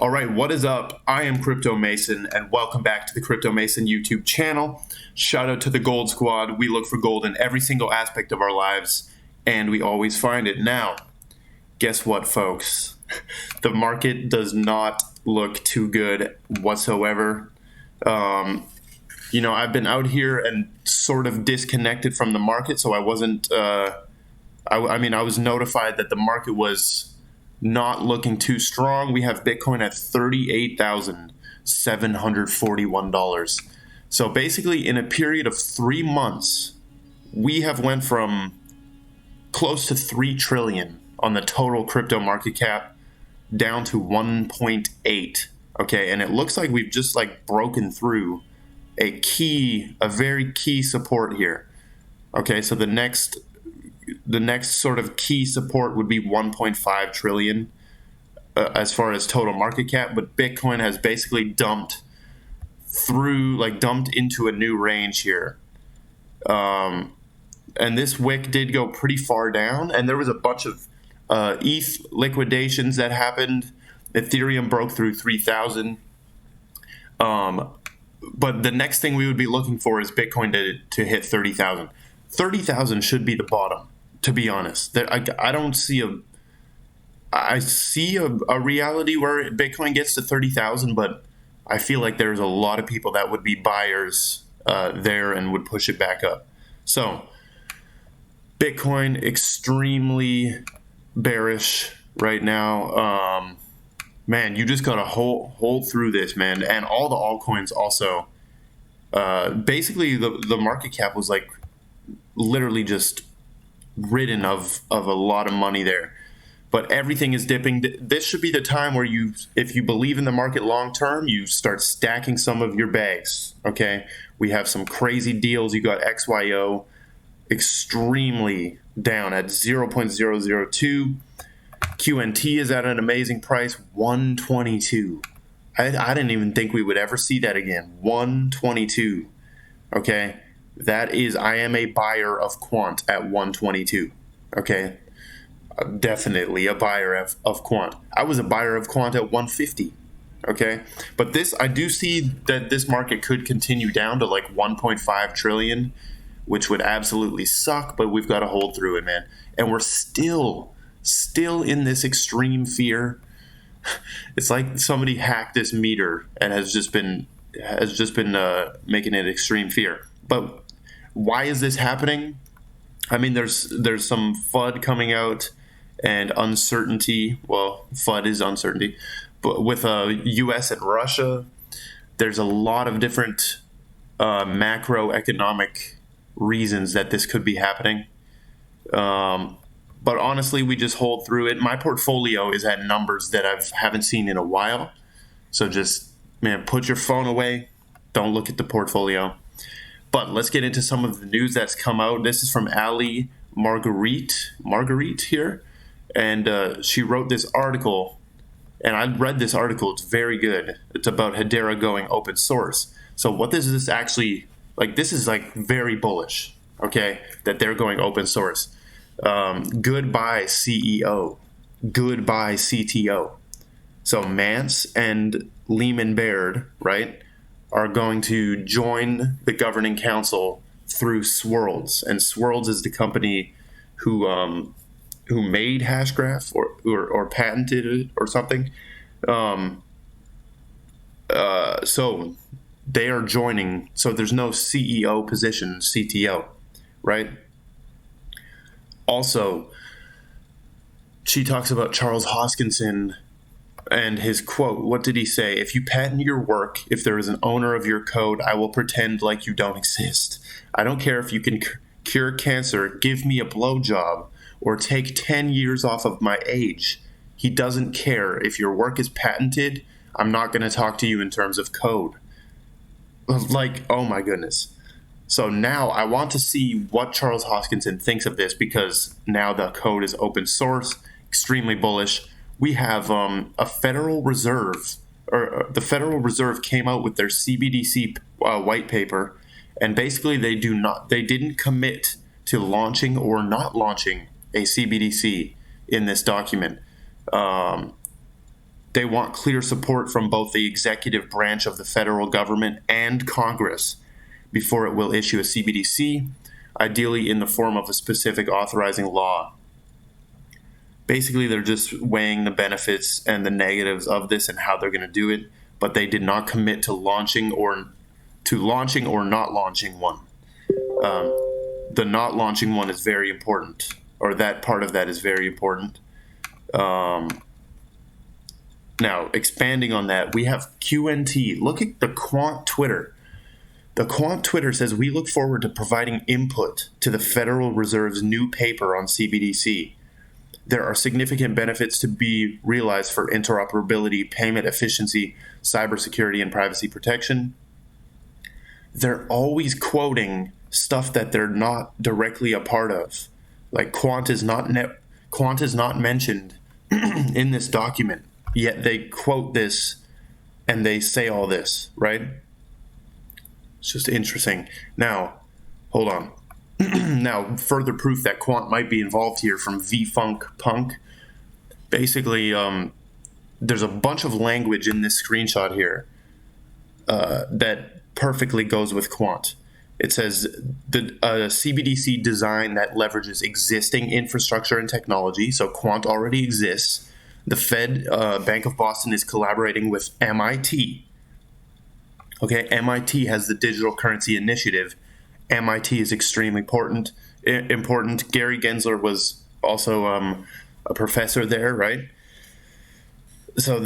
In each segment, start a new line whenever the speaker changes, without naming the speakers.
All right, what is up? I am Crypto Mason, and welcome back to the Crypto Mason YouTube channel. Shout out to the Gold Squad. We look for gold in every single aspect of our lives, and we always find it. Now, guess what, folks? The market does not look too good whatsoever. I've been out here and sort of disconnected from the market, so I wasn't. I was notified that the market was not looking too strong. We have Bitcoin at $38,741. So basically, in a period of 3 months, we have went from close to 3 trillion on the total crypto market cap down to 1.8. Okay, and it looks like we've just broken through a very key support here. Okay, so the next sort of key support would be 1.5 trillion as far as total market cap, but Bitcoin has basically dumped into a new range here. And this wick did go pretty far down, and there was a bunch of ETH liquidations that happened. Ethereum broke through 3,000. But the next thing we would be looking for is Bitcoin to hit 30,000. 30,000 should be the bottom, to be honest. I see a reality where Bitcoin gets to 30,000, but I feel like there's a lot of people that would be buyers there and would push it back up. So Bitcoin extremely bearish right now. Man, you just gotta hold through this, man. And all the altcoins also. Basically, the market cap was literally just ridden of a lot of money there. But everything is dipping. This should be the time where if you believe in the market long term, you start stacking some of your bags. Okay, we have some crazy deals. You got XYO extremely down at 0.002. QNT is at an amazing price, 122. I didn't even think we would ever see that again. 122. Okay, I am a buyer of Quant at 122. Okay, definitely a buyer of Quant. I was a buyer of Quant at 150. Okay, but I do see that this market could continue down to 1.5 trillion, which would absolutely suck, but we've got to hold through it, man. And we're still in this extreme fear. It's like somebody hacked this meter and has just been making it extreme fear. But why is this happening? I mean, there's some FUD coming out and uncertainty. Well, FUD is uncertainty, but with U.S. and Russia, there's a lot of different macroeconomic reasons that this could be happening. But honestly, we just hold through it. My portfolio is at numbers that I haven't seen in a while. So just, man, put your phone away. Don't look at the portfolio. But let's get into some of the news that's come out. This is from Ali Marguerite here. And she wrote this article. And I read this article. It's very good. It's about Hedera going open source. So what is this actually, this is very bullish, okay, that they're going open source. Goodbye CEO, goodbye CTO. So Mance and Lehman Baird, right, are going to join the governing council through Swirls, and Swirls is the company who made Hashgraph or patented it or something. So they are joining. So there's no CEO position, CTO, right? Also, she talks about Charles Hoskinson and his quote. What did he say? If you patent your work, if there is an owner of your code, I will pretend like you don't exist. I don't care if you can cure cancer, give me a blowjob, or take 10 years off of my age. He doesn't care. If your work is patented, I'm not going to talk to you in terms of code. Oh my goodness. So now I want to see what Charles Hoskinson thinks of this, because now the code is open source, extremely bullish. We have a Federal Reserve, or the Federal Reserve came out with their CBDC white paper, and basically they didn't commit to launching or not launching a CBDC in this document. They want clear support from both the executive branch of the federal government and Congress before it will issue a CBDC, ideally in the form of a specific authorizing law. Basically, they're just weighing the benefits and the negatives of this and how they're going to do it, but they did not commit to launching or not launching one. The not launching one is very important, or that part of that is very important. Now, expanding on that, we have QNT. Look at the Quant Twitter. The Quant Twitter says, we look forward to providing input to the Federal Reserve's new paper on CBDC. There are significant benefits to be realized for interoperability, payment efficiency, cybersecurity, and privacy protection. They're always quoting stuff that they're not directly a part of. Like Quant is not mentioned in this document, yet they quote this and they say all this, right? It's just interesting. Now, hold on. Now, further proof that Quant might be involved here from V-Funk Punk. Basically, there's a bunch of language in this screenshot here that perfectly goes with Quant. It says the CBDC design that leverages existing infrastructure and technology. So Quant already exists. The Fed, Bank of Boston, is collaborating with MIT. Okay, MIT has the Digital Currency Initiative. MIT is extremely important. Gary Gensler was also a professor there, right? So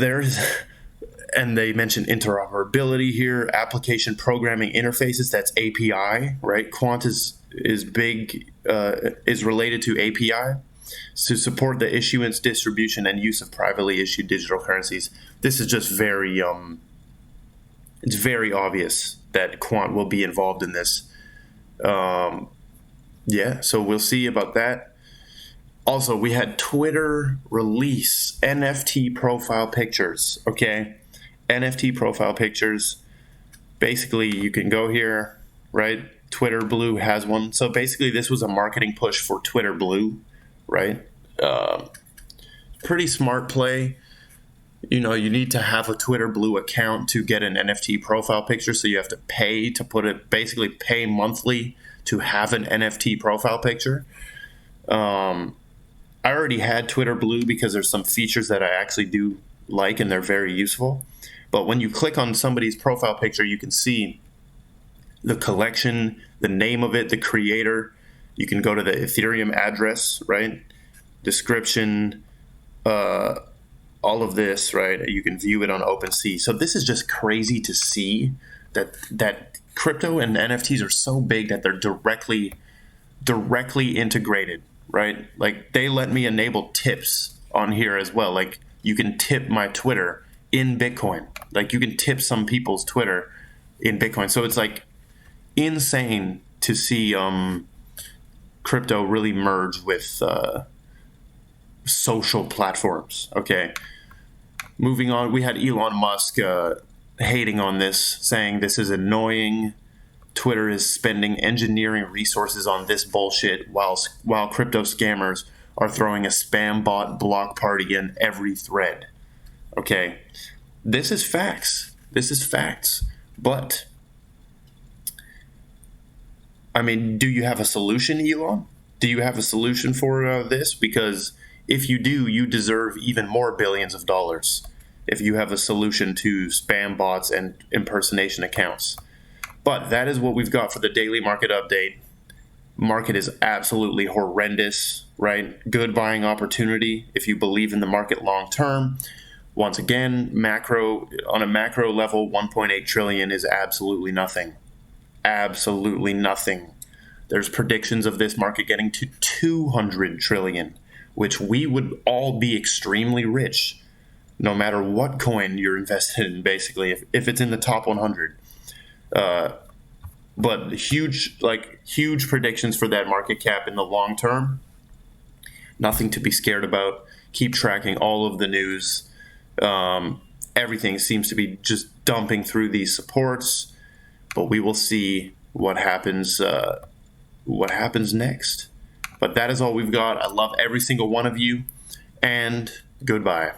and they mentioned interoperability here, application programming interfaces. That's API, right? Quant is related to API to support the issuance, distribution, and use of privately issued digital currencies. This is just it's very obvious that Quant will be involved in this. So we'll see about that. Also, we had Twitter release NFT profile pictures, okay? NFT profile pictures. Basically, you can go here, right? Twitter Blue has one. So basically, this was a marketing push for Twitter Blue, right? Pretty smart play. You know, you need to have a Twitter Blue account to get an NFT profile picture, so you have to pay to pay monthly to have an NFT profile picture. I already had Twitter Blue because there's some features that I actually do like and they're very useful. But when you click on somebody's profile picture, you can see the collection, the name of it, the creator. You can go to the Ethereum address, right? Description, all of this, right? You can view it on OpenSea. So this is just crazy to see that crypto and NFTs are so big that they're directly integrated, right? Like they let me enable tips on here as well. Like you can tip my Twitter in Bitcoin. Like you can tip some people's Twitter in Bitcoin. So it's like insane to see crypto really merge with social platforms. Okay. Moving on, we had Elon Musk hating on this, saying this is annoying. Twitter is spending engineering resources on this bullshit while crypto scammers are throwing a spam bot block party in every thread. Okay, this is facts. But, I mean, do you have a solution, Elon? Do you have a solution for this? Because if you do, you deserve even more billions of dollars if you have a solution to spam bots and impersonation accounts. But that is what we've got for the daily market update. Market is absolutely horrendous, right? Good buying opportunity if you believe in the market long term. Once again, on a macro level, 1.8 trillion is absolutely nothing. Absolutely nothing. There's predictions of this market getting to 200 trillion, which we would all be extremely rich, no matter what coin you're invested in, basically, if it's in the top 100. But huge predictions for that market cap in the long term. Nothing to be scared about. Keep tracking all of the news. Everything seems to be just dumping through these supports, but we will see what happens next. But that is all we've got. I love every single one of you, and goodbye.